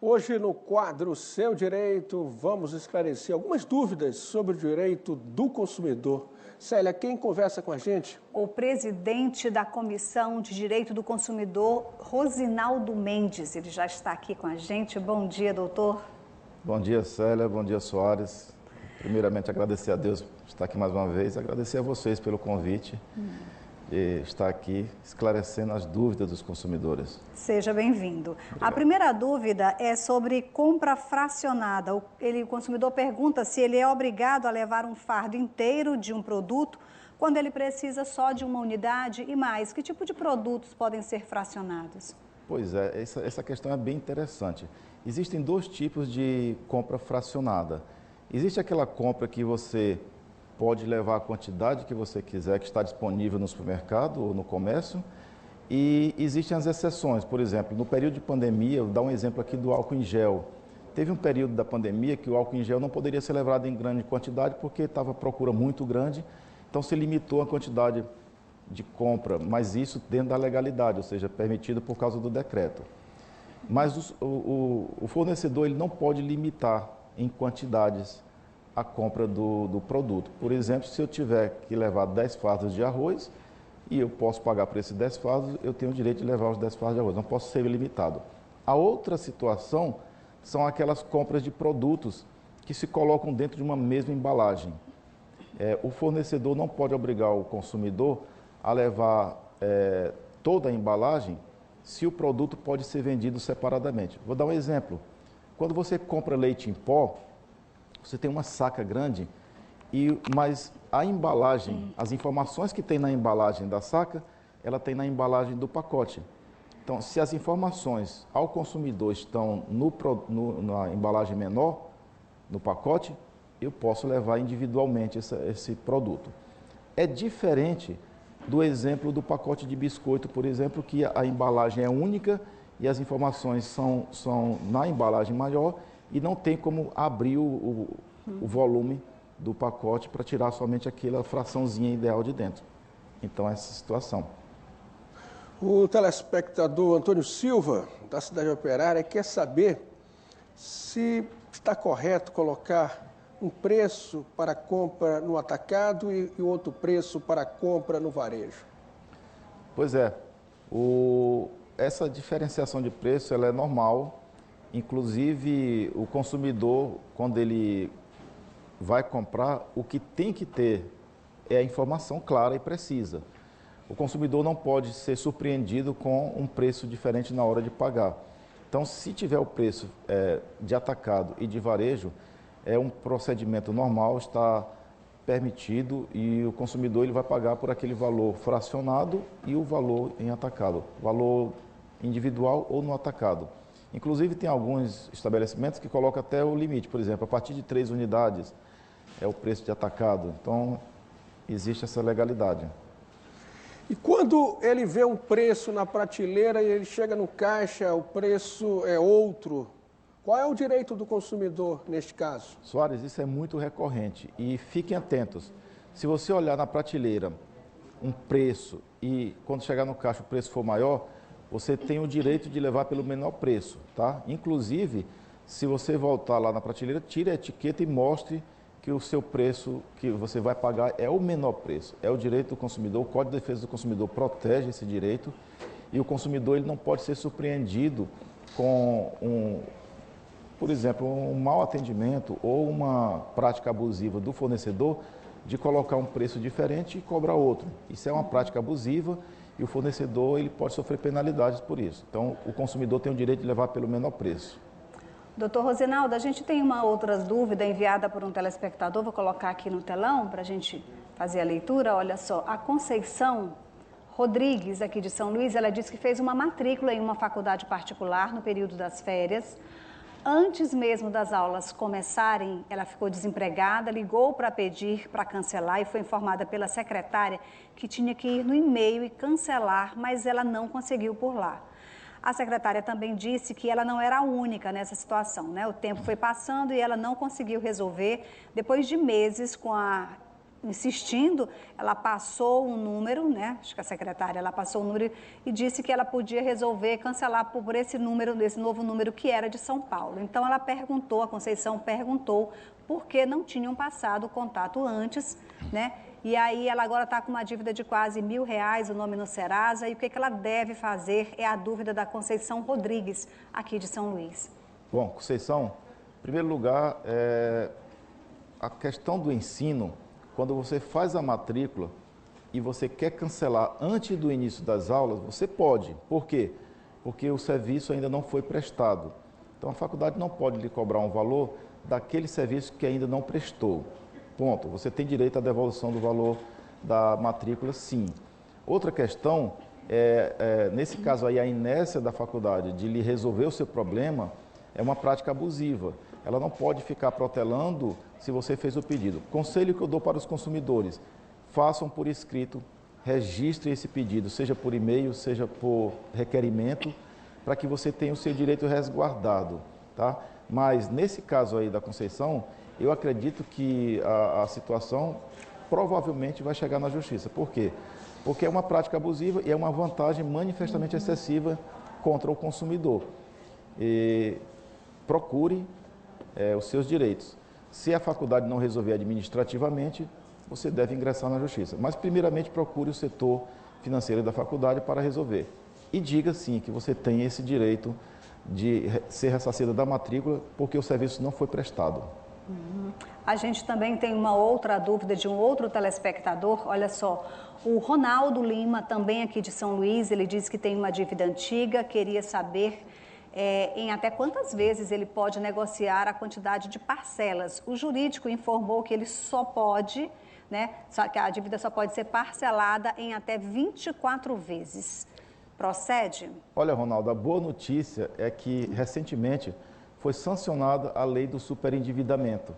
Hoje, no quadro Seu Direito, vamos esclarecer algumas dúvidas sobre o direito do consumidor. Célia, quem conversa com a gente? O presidente da Comissão de Direito do Consumidor, Rosinaldo Mendes. Ele já está aqui com a gente. Bom dia, doutor. Bom dia, Célia. Bom dia, Soares. Primeiramente, agradecer a Deus por estar aqui mais uma vez. Agradecer a vocês pelo convite. E estar aqui esclarecendo as dúvidas dos consumidores. Seja bem-vindo. A primeira dúvida é sobre compra fracionada. O consumidor pergunta se ele é obrigado a levar um fardo inteiro de um produto quando ele precisa só de uma unidade e mais. Que tipo de produtos podem ser fracionados? Pois é, essa questão é bem interessante. Existem dois tipos de compra fracionada. Existe aquela compra que você pode levar a quantidade que você quiser, que está disponível no supermercado ou no comércio. E existem as exceções, por exemplo, no período de pandemia, vou dar um exemplo aqui do álcool em gel. Teve um período da pandemia que o álcool em gel não poderia ser levado em grande quantidade porque estava a procura muito grande, então se limitou a quantidade de compra, mas isso dentro da legalidade, ou seja, permitido por causa do decreto. Mas o fornecedor ele não pode limitar em quantidades a compra do produto. Por exemplo, se eu tiver que levar 10 fardos de arroz e eu posso pagar por esses 10 fardos, eu tenho o direito de levar os 10 fardos de arroz, não posso ser limitado. A outra situação são aquelas compras de produtos que se colocam dentro de uma mesma embalagem. O fornecedor não pode obrigar o consumidor a levar toda a embalagem se o produto pode ser vendido separadamente. Vou dar um exemplo. Quando você compra leite em pó, você tem uma saca grande, mas a embalagem, as informações que tem na embalagem da saca, ela tem na embalagem do pacote. Então, se as informações ao consumidor estão na embalagem menor, no pacote, eu posso levar individualmente esse produto. É diferente do exemplo do pacote de biscoito, por exemplo, que a embalagem é única e as informações são na embalagem maior, e não tem como abrir o volume do pacote para tirar somente aquela fraçãozinha ideal de dentro. Então, essa situação. O telespectador Antônio Silva, da Cidade Operária, quer saber se está correto colocar um preço para compra no atacado e outro preço para compra no varejo. Pois é, essa diferenciação de preço ela é normal. Inclusive, o consumidor, quando ele vai comprar, o que tem que ter é a informação clara e precisa. O consumidor não pode ser surpreendido com um preço diferente na hora de pagar. Então, se tiver o preço de atacado e de varejo, é um procedimento normal, está permitido e o consumidor ele vai pagar por aquele valor fracionado e o valor em atacado, valor individual ou no atacado. Inclusive, tem alguns estabelecimentos que colocam até o limite, por exemplo, a partir de 3 unidades é o preço de atacado. Então, existe essa legalidade. E quando ele vê um preço na prateleira e ele chega no caixa, o preço é outro, qual é o direito do consumidor neste caso? Soares, isso é muito recorrente e fiquem atentos. Se você olhar na prateleira um preço e quando chegar no caixa o preço for maior, você tem o direito de levar pelo menor preço, tá? Inclusive, se você voltar lá na prateleira, tire a etiqueta e mostre que o seu preço que você vai pagar é o menor preço. É o direito do consumidor, o Código de Defesa do Consumidor protege esse direito e o consumidor ele não pode ser surpreendido com por exemplo, um mau atendimento ou uma prática abusiva do fornecedor de colocar um preço diferente e cobrar outro. Isso é uma prática abusiva e o fornecedor ele pode sofrer penalidades por isso. Então, o consumidor tem o direito de levar pelo menor preço. Doutor Rosinaldo, a gente tem uma outra dúvida enviada por um telespectador, vou colocar aqui no telão para a gente fazer a leitura. Olha só, a Conceição Rodrigues, aqui de São Luís, ela disse que fez uma matrícula em uma faculdade particular no período das férias. Antes mesmo das aulas começarem, ela ficou desempregada, ligou para pedir para cancelar e foi informada pela secretária que tinha que ir no e-mail e cancelar, mas ela não conseguiu por lá. A secretária também disse que ela não era a única nessa situação, né? O tempo foi passando e ela não conseguiu resolver. Depois de meses com a insistindo, ela passou um número, né? Acho que a secretária, ela passou o número e disse que ela podia resolver cancelar por esse número, desse novo número que era de São Paulo. Então ela perguntou, a Conceição perguntou por que não tinham passado o contato antes, né? E aí ela agora está com uma dívida de quase R$1.000, o nome no Serasa, e o que ela deve fazer é a dúvida da Conceição Rodrigues, aqui de São Luís. Bom, Conceição, em primeiro lugar, a questão do ensino, quando você faz a matrícula e você quer cancelar antes do início das aulas, você pode. Por quê? Porque o serviço ainda não foi prestado. Então a faculdade não pode lhe cobrar um valor daquele serviço que ainda não prestou. Ponto. Você tem direito à devolução do valor da matrícula, sim. Outra questão nesse caso aí, a inércia da faculdade de lhe resolver o seu problema é uma prática abusiva. Ela não pode ficar protelando se você fez o pedido. Conselho que eu dou para os consumidores: façam por escrito, registre esse pedido, seja por e-mail, seja por requerimento, para que você tenha o seu direito resguardado, tá? Mas nesse caso aí da Conceição, eu acredito que a situação provavelmente vai chegar na justiça. Por quê? Porque é uma prática abusiva e é uma vantagem manifestamente excessiva contra o consumidor. E procure os seus direitos. Se a faculdade não resolver administrativamente, você deve ingressar na justiça. Mas, primeiramente, procure o setor financeiro da faculdade para resolver. E diga, sim, que você tem esse direito de ser ressarcida da matrícula porque o serviço não foi prestado. A gente também tem uma outra dúvida de um outro telespectador. Olha só, o Ronaldo Lima, também aqui de São Luís, ele diz que tem uma dívida antiga, queria saber em até quantas vezes ele pode negociar a quantidade de parcelas. O jurídico informou que ele só pode, né, que a dívida só pode ser parcelada em até 24 vezes. Procede? Olha, Ronaldo, a boa notícia é que recentemente foi sancionada a lei do superendividamento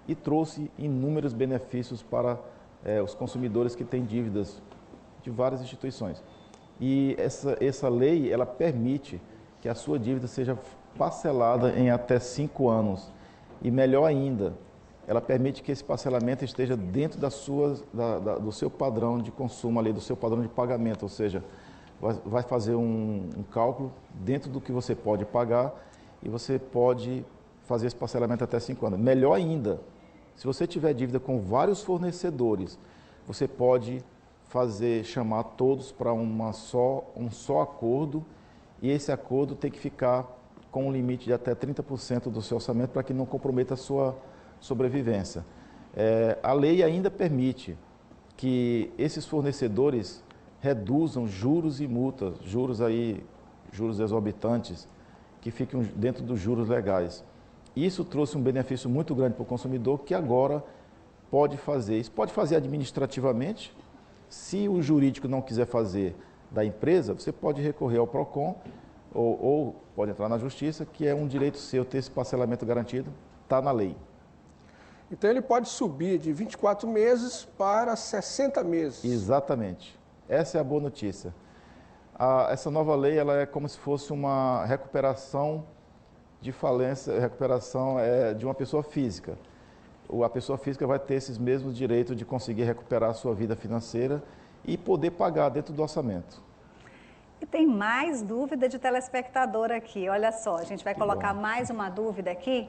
e trouxe inúmeros benefícios para os consumidores que têm dívidas de várias instituições. E essa lei, ela permite que a sua dívida seja parcelada em até 5 anos. E melhor ainda, ela permite que esse parcelamento esteja dentro do seu padrão de consumo, ali, do seu padrão de pagamento, ou seja, vai fazer um cálculo dentro do que você pode pagar e você pode fazer esse parcelamento até 5 anos. Melhor ainda, se você tiver dívida com vários fornecedores, você pode chamar todos para um só acordo, e esse acordo tem que ficar com um limite de até 30% do seu orçamento para que não comprometa a sua sobrevivência. A lei ainda permite que esses fornecedores reduzam juros e multas, juros exorbitantes, que fiquem dentro dos juros legais. Isso trouxe um benefício muito grande para o consumidor, que agora pode fazer. Isso pode fazer administrativamente. Se o jurídico não quiser fazer da empresa, você pode recorrer ao PROCON ou pode entrar na justiça, que é um direito seu ter esse parcelamento garantido, está na lei. Então ele pode subir de 24 meses para 60 meses. Exatamente. Essa é a boa notícia. Essa nova lei, ela é como se fosse uma recuperação de falência, recuperação de uma pessoa física. A pessoa física vai ter esses mesmos direitos de conseguir recuperar a sua vida financeira e poder pagar dentro do orçamento. E tem mais dúvida de telespectador aqui, olha só, a gente vai colocar mais uma dúvida aqui.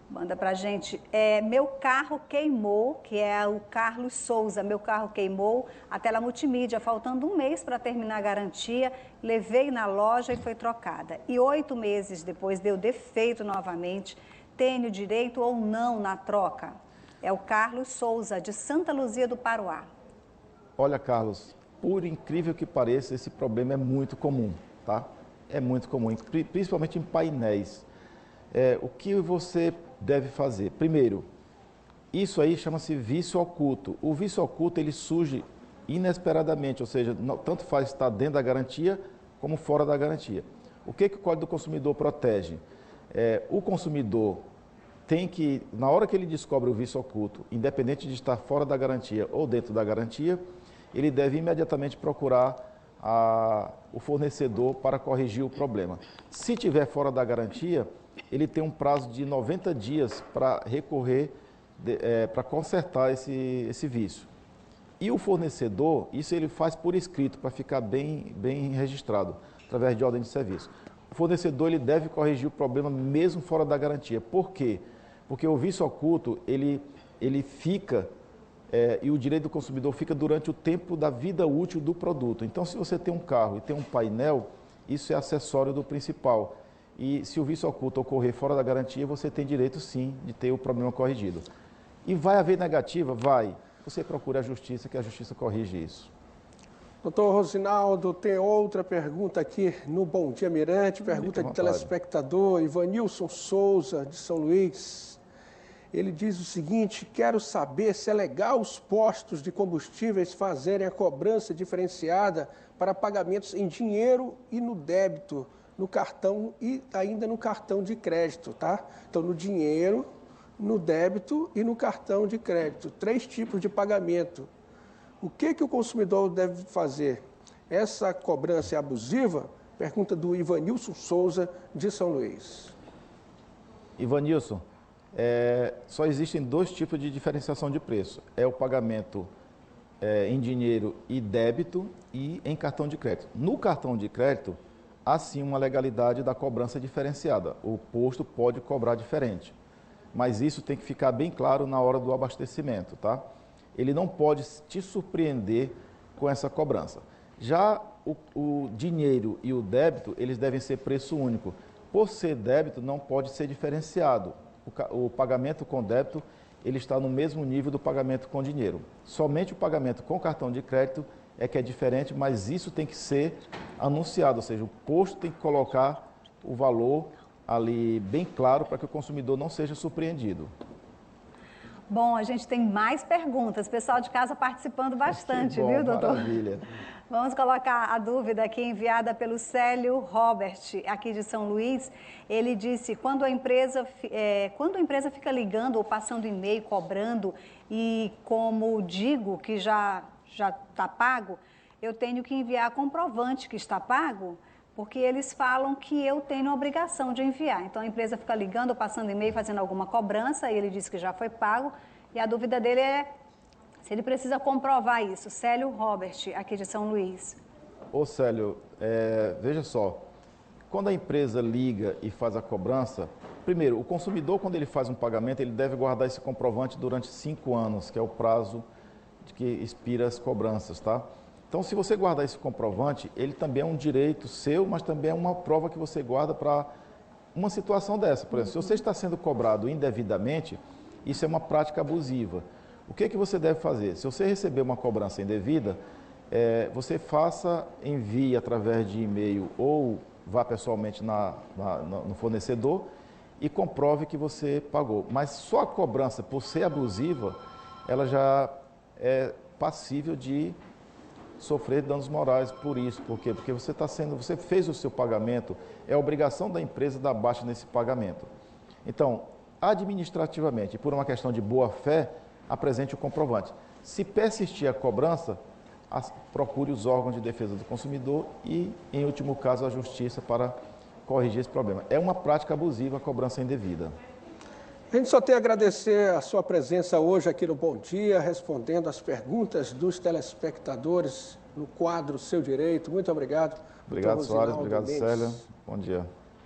Manda pra gente. Meu carro queimou, que é o Carlos Souza. Meu carro queimou, a tela multimídia, faltando 1 mês para terminar a garantia, levei na loja e foi trocada. E 8 meses depois deu defeito novamente. Tenho direito ou não na troca? É o Carlos Souza, de Santa Luzia do Paruá. Olha, Carlos, por incrível que pareça, esse problema é muito comum, tá? É muito comum, principalmente em painéis. O que você deve fazer? Primeiro, isso aí chama-se vício oculto. O vício oculto, ele surge inesperadamente, ou seja, tanto faz estar dentro da garantia como fora da garantia. O que o Código do Consumidor protege? O consumidor tem que, na hora que ele descobre o vício oculto, independente de estar fora da garantia ou dentro da garantia, ele deve imediatamente procurar o fornecedor para corrigir o problema. Se tiver fora da garantia, ele tem um prazo de 90 dias para recorrer para consertar esse vício. E o fornecedor, isso ele faz por escrito, para ficar bem registrado, através de ordem de serviço. O fornecedor ele deve corrigir o problema mesmo fora da garantia. Por quê? Porque o vício oculto, ele fica, e o direito do consumidor fica durante o tempo da vida útil do produto. Então, se você tem um carro e tem um painel, isso é acessório do principal. E se o vício oculto ocorrer fora da garantia, você tem direito sim de ter o problema corrigido. E vai haver negativa? Vai. Você procura a justiça, que a justiça corrige isso. Doutor Rosinaldo, tem outra pergunta aqui no Bom Dia Mirante, pergunta de telespectador Ivanilson Souza, de São Luís. Ele diz o seguinte: quero saber se é legal os postos de combustíveis fazerem a cobrança diferenciada para pagamentos em dinheiro e no débito, no cartão e ainda no cartão de crédito, tá? Então, no dinheiro, no débito e no cartão de crédito. 3 tipos de pagamento. O que o consumidor deve fazer? Essa cobrança é abusiva? Pergunta do Ivanilson Souza, de São Luís. Ivanilson, só existem 2 tipos de diferenciação de preço. É o pagamento em dinheiro e débito e em cartão de crédito. No cartão de crédito, há sim uma legalidade da cobrança diferenciada. O posto pode cobrar diferente. Mas isso tem que ficar bem claro na hora do abastecimento, tá? Ele não pode te surpreender com essa cobrança. Já o dinheiro e o débito, eles devem ser preço único. Por ser débito, não pode ser diferenciado. O pagamento com débito, ele está no mesmo nível do pagamento com dinheiro. Somente o pagamento com cartão de crédito é que é diferente, mas isso tem que ser anunciado, ou seja, o posto tem que colocar o valor ali bem claro para que o consumidor não seja surpreendido. Bom, a gente tem mais perguntas, pessoal de casa participando bastante, bom, viu, doutor? Maravilha. Vamos colocar a dúvida aqui enviada pelo Célio Robert, aqui de São Luís. Ele disse, quando a empresa fica ligando ou passando e-mail, cobrando, e como digo que já está pago, eu tenho que enviar comprovante que está pago, porque eles falam que eu tenho a obrigação de enviar. Então, a empresa fica ligando, passando e-mail, fazendo alguma cobrança, e ele disse que já foi pago, e a dúvida dele é se ele precisa comprovar isso. Célio Robert, aqui de São Luís. Ô Célio, veja só, quando a empresa liga e faz a cobrança, primeiro, o consumidor, quando ele faz um pagamento, ele deve guardar esse comprovante durante 5 anos, que é o prazo de que expira as cobranças, tá? Então, se você guardar esse comprovante, ele também é um direito seu, mas também é uma prova que você guarda para uma situação dessa. Por exemplo, se você está sendo cobrado indevidamente, isso é uma prática abusiva. O que você deve fazer? Se você receber uma cobrança indevida, você envie através de e-mail ou vá pessoalmente no fornecedor e comprove que você pagou. Mas só a cobrança, por ser abusiva, ela já é passível de sofrer danos morais por isso. Por quê? Porque você fez o seu pagamento, é obrigação da empresa dar baixa nesse pagamento. Então, administrativamente, por uma questão de boa-fé, apresente o comprovante. Se persistir a cobrança, procure os órgãos de defesa do consumidor e, em último caso, a justiça para corrigir esse problema. É uma prática abusiva a cobrança indevida. A gente só tem a agradecer a sua presença hoje aqui no Bom Dia, respondendo as perguntas dos telespectadores no quadro Seu Direito. Muito obrigado. Obrigado, Soares. Obrigado, Célia. Bom dia.